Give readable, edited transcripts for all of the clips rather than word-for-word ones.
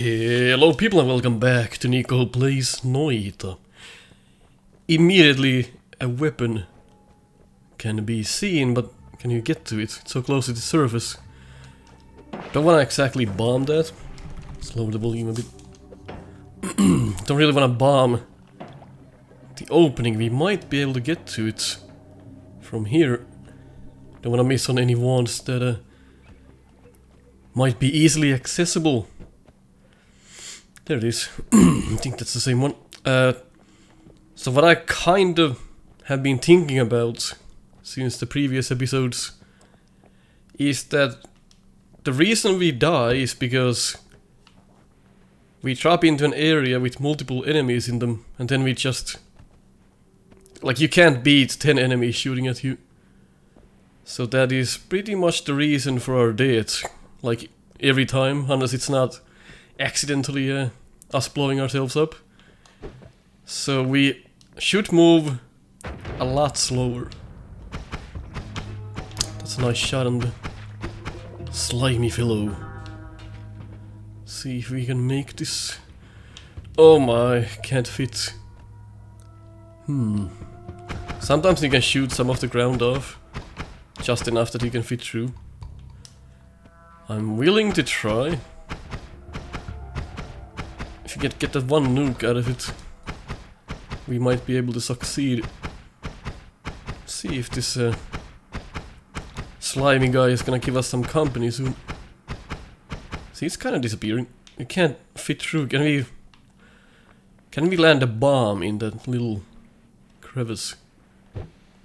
Hello people and welcome back to Nico Plays Noita. Immediately a weapon can be seen, but can you get to it? It's so close to the surface. Don't wanna exactly bomb that. Slow the volume a bit. Don't really wanna bomb the opening. We might be able to get to it from here. Don't wanna miss on any wands that might be easily accessible. There it is. I think that's the same one. So what I kind of have been thinking about since the previous episodes is that the reason we die is because we drop into an area with multiple enemies in them and then we just... like, you can't beat 10 enemies shooting at you. So that is pretty much the reason for our death. Like, every time, unless it's not accidentally us blowing ourselves up. So we should move a lot slower. That's a nice shot on the slimy fellow. See if we can make this. Oh my, can't fit. Sometimes you can shoot some of the ground off, just enough that you can fit through. I'm willing to try. If you get that one nuke out of it, we might be able to succeed. See if this slimy guy is gonna give us some company soon. See, it's kind of disappearing. We can't fit through. Can we land a bomb in that little crevice?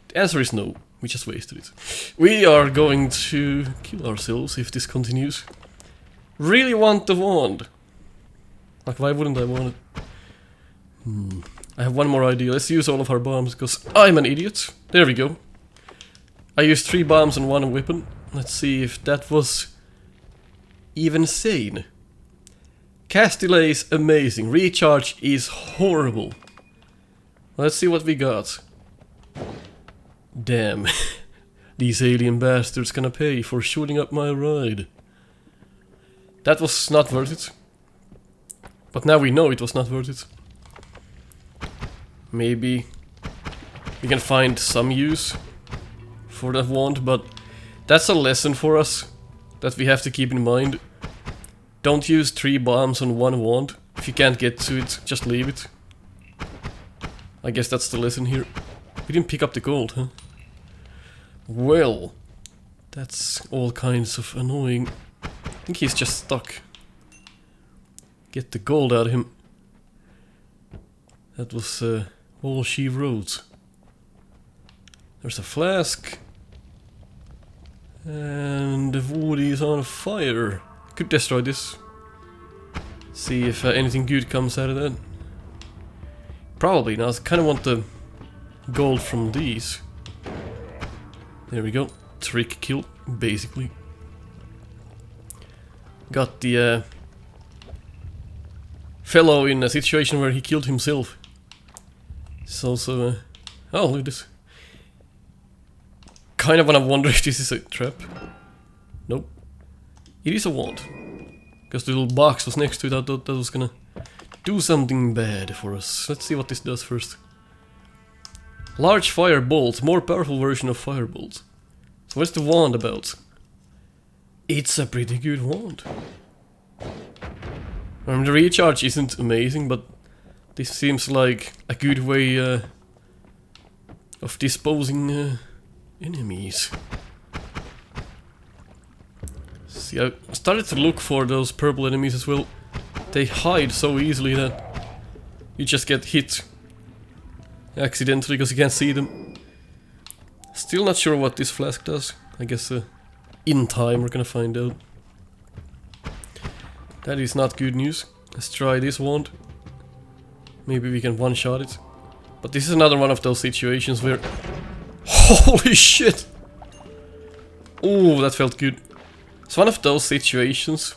The answer is no. We just wasted it. We are going to kill ourselves if this continues. Really want the wand. Like, why wouldn't I want it? I have one more idea. Let's use all of our bombs, because I'm an idiot. There we go. I used 3 bombs on one weapon. Let's see if that was even sane. Cast delay is amazing. Recharge is horrible. Let's see what we got. Damn. These alien bastards gonna pay for shooting up my ride. That was not worth it. But now we know it was not worth it. Maybe we can find some use for that wand, but that's a lesson for us that we have to keep in mind. Don't use 3 bombs on one wand. If you can't get to it, just leave it. I guess that's the lesson here. We didn't pick up the gold, huh? Well, that's all kinds of annoying. I think he's just stuck. Get the gold out of him. That was all she wrote. There's a flask. And the wood is on fire. Could destroy this. See if anything good comes out of that. Probably not. I kind of want the gold from these. There we go. Trick kill, basically. Got the fellow in a situation where he killed himself. It's also oh, look at this. Kind of wanna wonder if this is a trap. Nope. It is a wand. Because the little box was next to it. I thought that was gonna do something bad for us. Let's see what this does first. Large fire bolt, more powerful version of firebolt. So what's the wand about? It's a pretty good wand. The recharge isn't amazing, but this seems like a good way of disposing enemies. See, I started to look for those purple enemies as well. They hide so easily that you just get hit accidentally because you can't see them. Still not sure what this flask does. I guess in time we're gonna find out. That is not good news. Let's try this wand. Maybe we can one-shot it. But this is another one of those situations where... holy shit! Oh, that felt good. It's one of those situations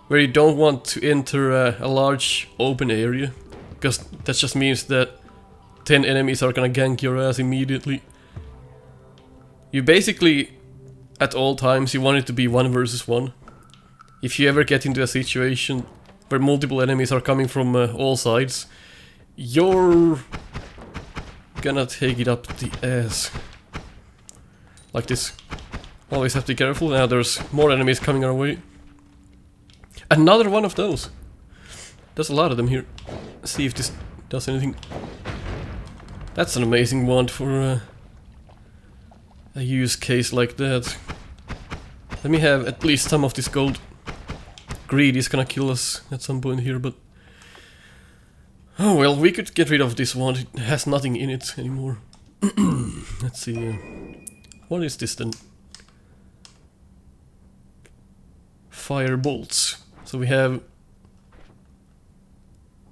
where you don't want to enter a large open area, because that just means that 10 enemies are gonna gank your ass immediately. You basically, at all times, you want it to be 1 versus 1. If you ever get into a situation where multiple enemies are coming from all sides, you're gonna take it up the ass. Like this. Always have to be careful. Now there's more enemies coming our way. Another one of those. There's a lot of them here. Let's see if this does anything. That's an amazing wand for a use case like that. Let me have at least some of this gold. Greed is gonna kill us at some point here, but... Oh well, we could get rid of this wand. It has nothing in it anymore. Let's see. What is this then? Fire bolts. So we have...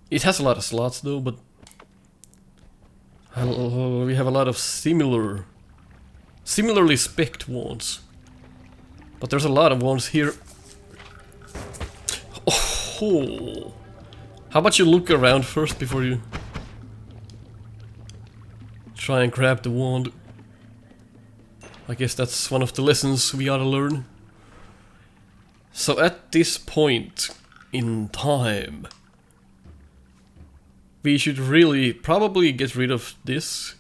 It has a lot of slots though, but... we have a lot of similarly spec'd wands. But there's a lot of wands here. Oh! How about you look around first before you... try and grab the wand. I guess that's one of the lessons we ought to learn. So at this point in time, we should really probably get rid of this.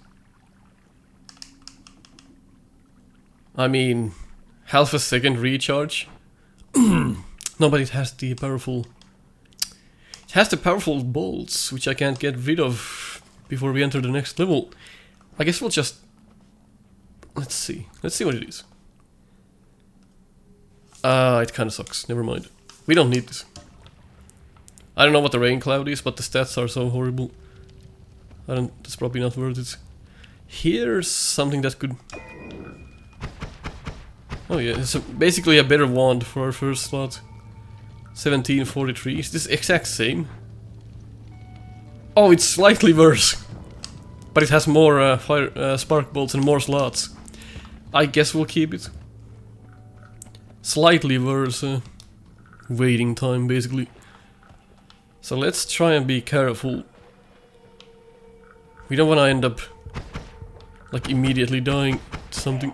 I mean, half a second recharge. No, but it has the powerful... It has the powerful bolts, which I can't get rid of before we enter the next level. I guess we'll just... Let's see what it is. It kinda sucks, never mind. We don't need this. I don't know what the rain cloud is, but the stats are so horrible. That's probably not worth it. Here's something that could... Oh yeah, it's basically a better wand for our first slot. 1743, is this exact same? Oh, it's slightly worse. But it has more spark bolts and more slots. I guess we'll keep it. Slightly worse waiting time, basically. So let's try and be careful. We don't want to end up like immediately dying to something.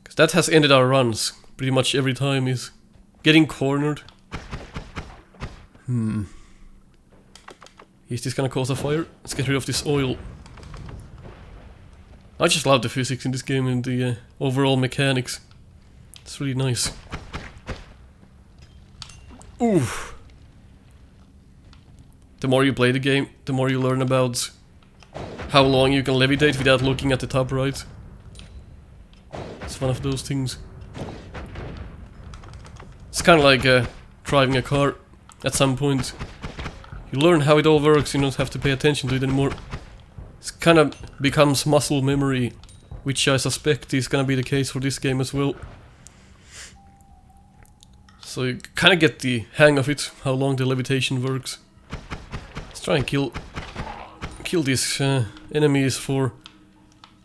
Because that has ended our runs pretty much every time, is getting cornered. Is this gonna cause a fire? Let's get rid of this oil. I just love the physics in this game and the overall mechanics. It's really nice. Oof. The more you play the game, the more you learn about how long you can levitate without looking at the top right. It's one of those things. It's kind of like driving a car. At some point, you learn how it all works, you don't have to pay attention to it anymore. It kind of becomes muscle memory, which I suspect is gonna be the case for this game as well. So you kind of get the hang of it, how long the levitation works. Let's try and kill these enemies for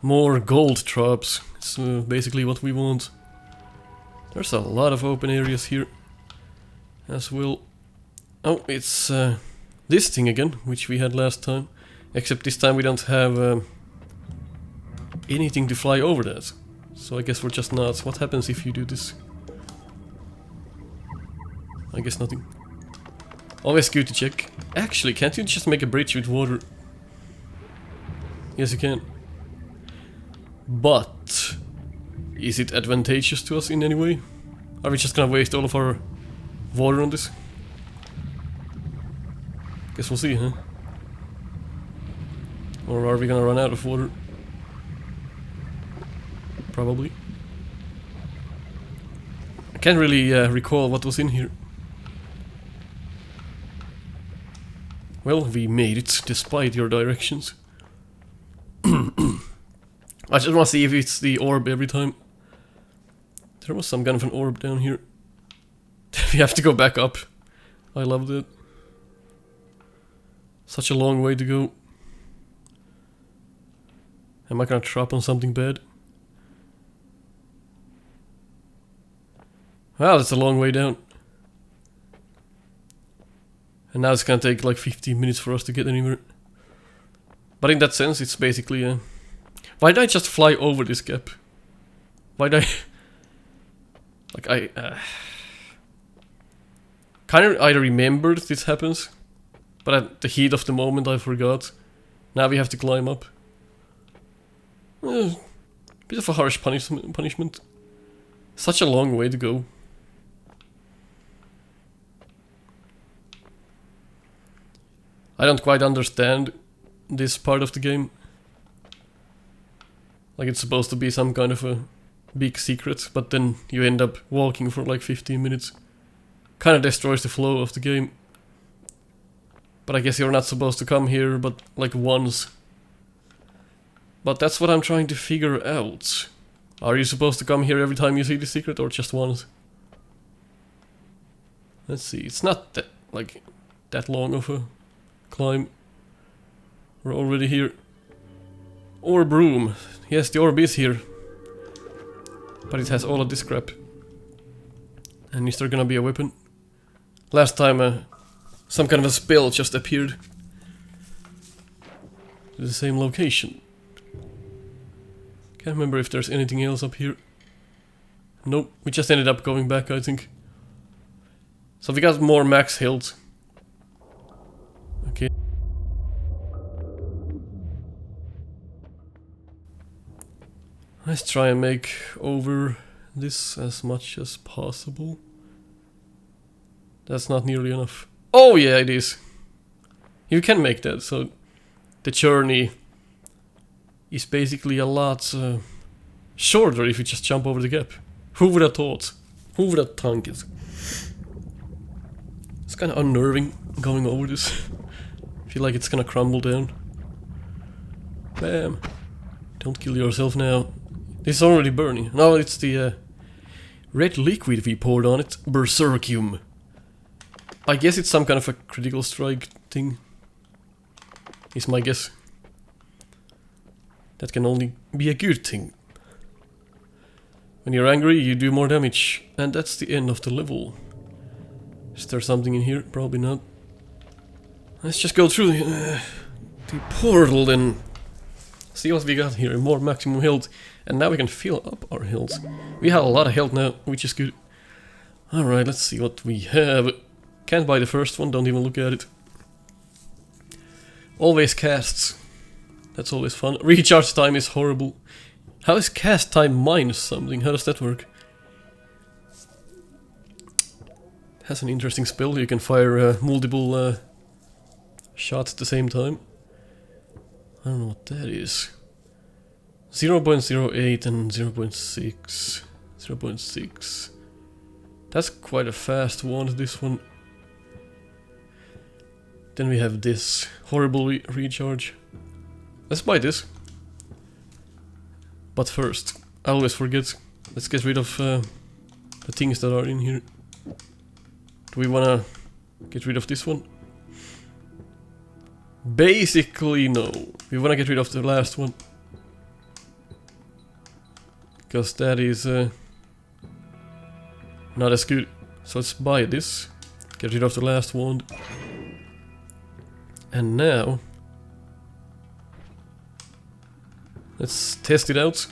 more gold drops. It's basically what we want. There's a lot of open areas here as well. Oh, it's this thing again, which we had last time. Except this time we don't have anything to fly over that. So I guess we're just not. What happens if you do this? I guess nothing. Always good to check. Actually, can't you just make a bridge with water? Yes, you can. But is it advantageous to us in any way? Are we just gonna waste all of our water on this? Guess we'll see, huh? Or are we gonna run out of water? Probably. I can't really recall what was in here. Well, we made it, despite your directions. I just want to see if it's the orb every time. There was some kind of an orb down here. We have to go back up. I love that. Such a long way to go. Am I gonna trap on something bad? Wow, that's a long way down. And now it's gonna take like 15 minutes for us to get anywhere. But in that sense, it's basically... why did I just fly over this gap? Why did I... like, I remembered this happens, but at the heat of the moment I forgot. Now we have to climb up. Bit of a harsh punishment. Such a long way to go. I don't quite understand this part of the game. Like it's supposed to be some kind of a big secret, but then you end up walking for like 15 minutes. Kinda destroys the flow of the game. But I guess you're not supposed to come here but like once. But that's what I'm trying to figure out. Are you supposed to come here every time you see the secret or just once? Let's see, it's not that like that long of a climb. We're already here. Orb room. Yes, the orb is here. But it has all of this crap. And is there gonna be a weapon? Last time some kind of a spell just appeared. The same location. Can't remember if there's anything else up here. Nope, we just ended up going back, I think. So we got more max health. Okay. Let's try and make over this as much as possible. That's not nearly enough. Oh yeah, it is. You can make that, so the journey is basically a lot shorter if you just jump over the gap. Who would have thought? Who would have thunk it? It's kind of unnerving going over this. Feel like it's gonna crumble down. Bam. Don't kill yourself now. This is already burning. No, it's the red liquid we poured on it. Berserkium. I guess it's some kind of a critical strike thing. Is my guess. That can only be a good thing. When you're angry, you do more damage. And that's the end of the level. Is there something in here? Probably not. Let's just go through the portal then. See what we got here. More maximum health. And now we can fill up our health. We have a lot of health now, which is good. Alright, let's see what we have. Can't buy the first one, don't even look at it. Always casts. That's always fun. Recharge time is horrible. How is cast time minus something? How does that work? Has an interesting spell. You can fire multiple shots at the same time. I don't know what that is. 0.08 and 0.6. 0.6. That's quite a fast one, this one. Then we have this horrible recharge. Let's buy this. But first, I always forget. Let's get rid of the things that are in here. Do we wanna get rid of this one? Basically, no. We wanna get rid of the last one. Because that is not as good. So let's buy this. Get rid of the last wand. And now let's test it out.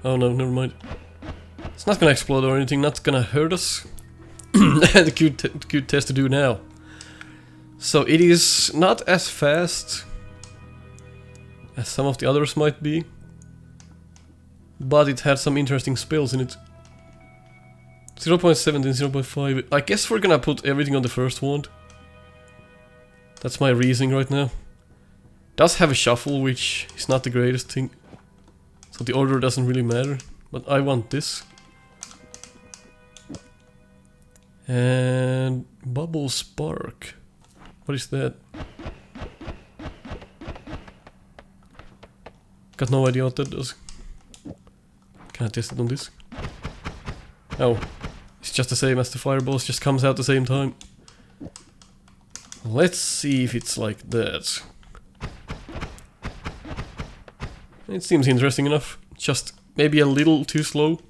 Oh no, never mind. It's not gonna explode or anything, not gonna hurt us. The good test to do now. So it is not as fast as some of the others might be, but it had some interesting spells in it. 0.7 and 0.5. I guess we're gonna put everything on the first wand. That's my reasoning right now. Does have a shuffle, which is not the greatest thing. So the order doesn't really matter. But I want this. And Bubble Spark. What is that? Got no idea what that does. Can I test it on this? Oh. It's just the same as the fireballs, just comes out the same time. Let's see if it's like that. It seems interesting enough. Just maybe a little too slow.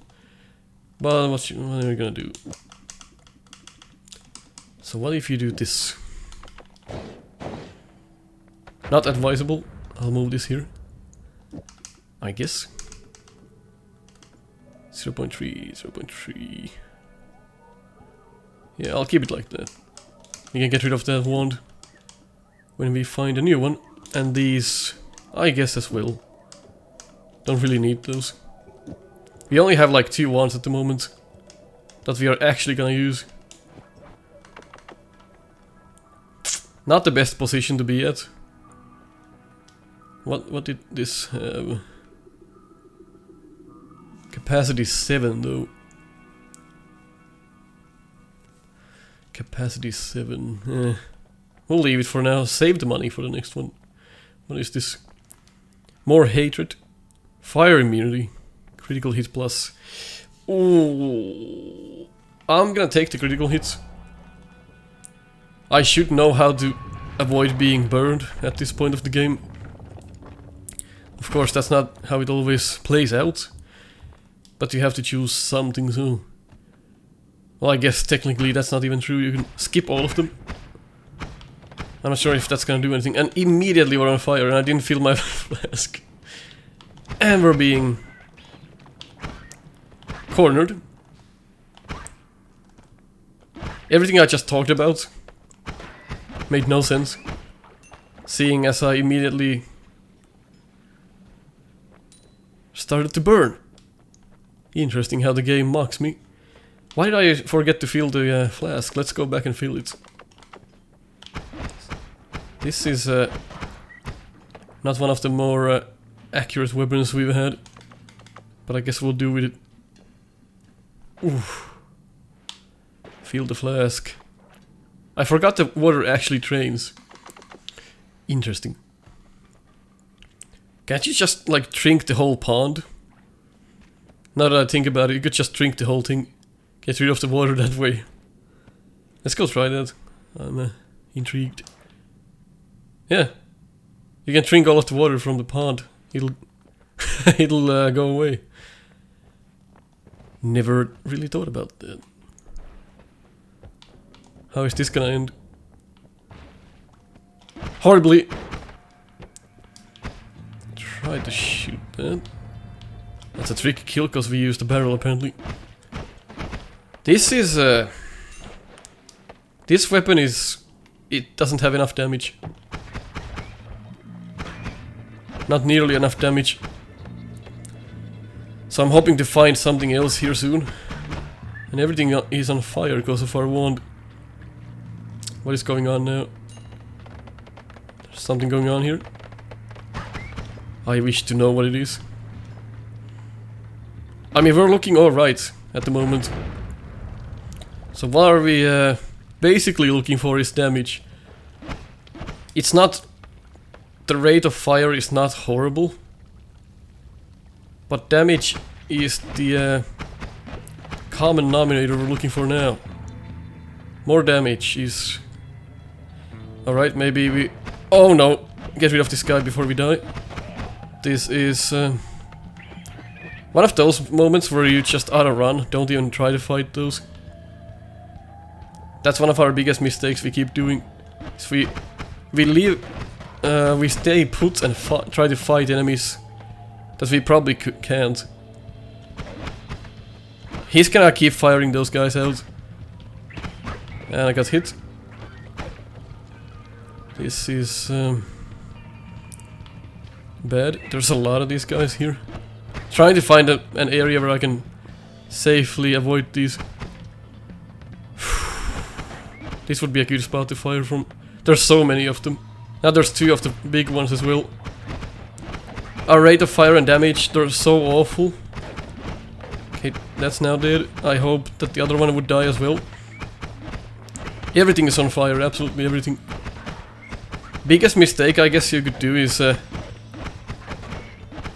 But what are we gonna do? So what if you do this? Not advisable. I'll move this here. I guess. 0.3, 0.3. Yeah, I'll keep it like that. We can get rid of that wand when we find a new one. And these, I guess as well. Don't really need those. We only have like 2 wands at the moment that we are actually gonna use. Not the best position to be at. What did this have? Capacity 7 though. Capacity 7. We'll leave it for now. Save the money for the next one. What is this? More hatred. Fire immunity. Critical hit plus. Ooh. I'm gonna take the critical hits. I should know how to avoid being burned at this point of the game. Of course, that's not how it always plays out. But you have to choose something, so... Well, I guess technically that's not even true. You can skip all of them. I'm not sure if that's gonna do anything. And immediately we're on fire, and I didn't fill my flask. And we're being... cornered. Everything I just talked about made no sense, seeing as I immediately started to burn. Interesting how the game mocks me. Why did I forget to fill the flask? Let's go back and fill it. This is not one of the more accurate weapons we've had, but I guess we'll do with it. Oof. Fill the flask. I forgot the water actually drains. Interesting. Can't you just like drink the whole pond? Now that I think about it, you could just drink the whole thing. Get rid of the water that way. Let's go try that. I'm intrigued. Yeah. You can drink all of the water from the pond. It'll it'll go away. Never really thought about that. How is this gonna end? Horribly. Try to shoot that. That's a tricky kill because we used the barrel apparently. This is this weapon is... it doesn't have enough damage. Not nearly enough damage. So I'm hoping to find something else here soon. And everything is on fire because of our wand. What is going on now? There's something going on here. I wish to know what it is. I mean, we're looking alright at the moment. So what are we basically looking for is damage. It's not... the rate of fire is not horrible. But damage is the common denominator we're looking for now. More damage is... Alright, maybe we... Oh no! Get rid of this guy before we die. This is... one of those moments where you just auto-run, don't even try to fight those. That's one of our biggest mistakes we keep doing. Is we leave... we stay put and try to fight enemies that we probably can't. He's gonna keep firing those guys out. And I got hit. This is... bad. There's a lot of these guys here. Trying to find an area where I can safely avoid these. This would be a good spot to fire from. There's so many of them. Now there's 2 of the big ones as well. Our rate of fire and damage, they're so awful. Okay, that's now dead. I hope that the other one would die as well. Everything is on fire, absolutely everything. Biggest mistake I guess you could do is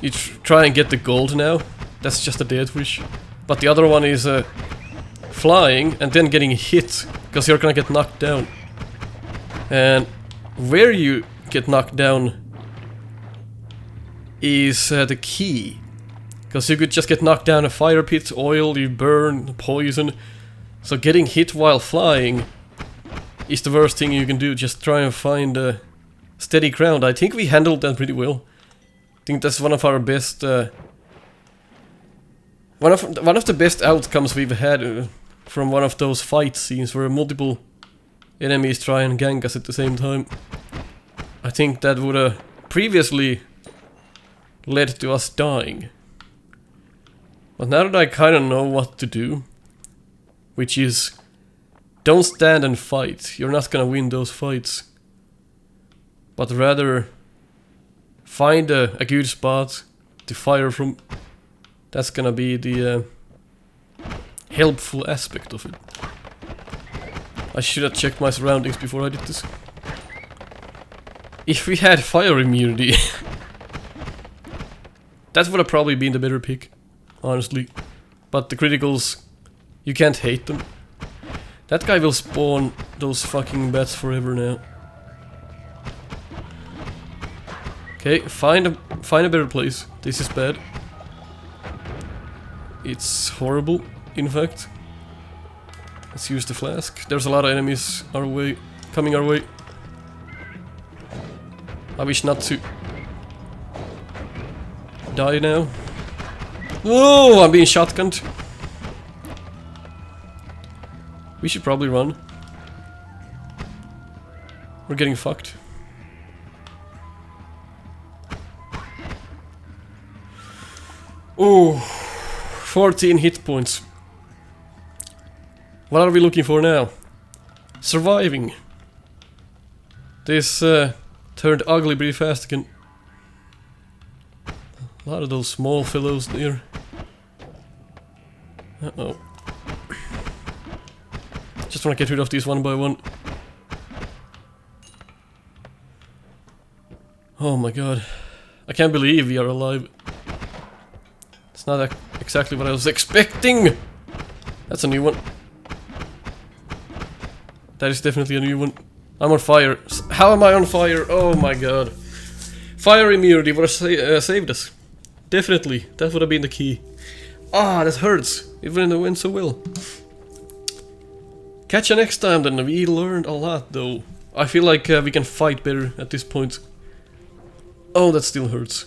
you try and get the gold now. That's just a dead wish. But the other one is flying and then getting hit, because you're gonna get knocked down. And where you get knocked down is the key. Because you could just get knocked down a fire pit, oil, you burn, poison. So getting hit while flying is the worst thing you can do. Just try and find steady ground. I think we handled that pretty well. I think that's one of our best One of the best outcomes we've had from one of those fight scenes where multiple enemies try and gank us at the same time. I think that would have previously led to us dying. But now that I kind of know what to do, which is don't stand and fight, you're not gonna win those fights. But rather find a good spot to fire from. That's gonna be the helpful aspect of it. I should have checked my surroundings before I did this. If we had fire immunity, that would have probably been the better pick, honestly. But the criticals, you can't hate them. That guy will spawn those fucking bats forever now. Okay, find a better place. This is bad. It's horrible, in fact. Let's use the flask. There's a lot of enemies coming our way. I wish not to die now. Oh, I'm being shotgunned. We should probably run. We're getting fucked. Oh, 14 hit points. What are we looking for now? Surviving. This turned ugly pretty fast again. A lot of those small fellows there. Uh-oh. Just want to get rid of these one by one. Oh my god. I can't believe we are alive. It's not exactly what I was expecting! That's a new one. That is definitely a new one. I'm on fire. How am I on fire? Oh my god. Fire immunity would have saved us. Definitely. That would have been the key. Ah, that hurts. It went so well. Catch you next time then. We learned a lot though. I feel like we can fight better at this point. Oh, that still hurts.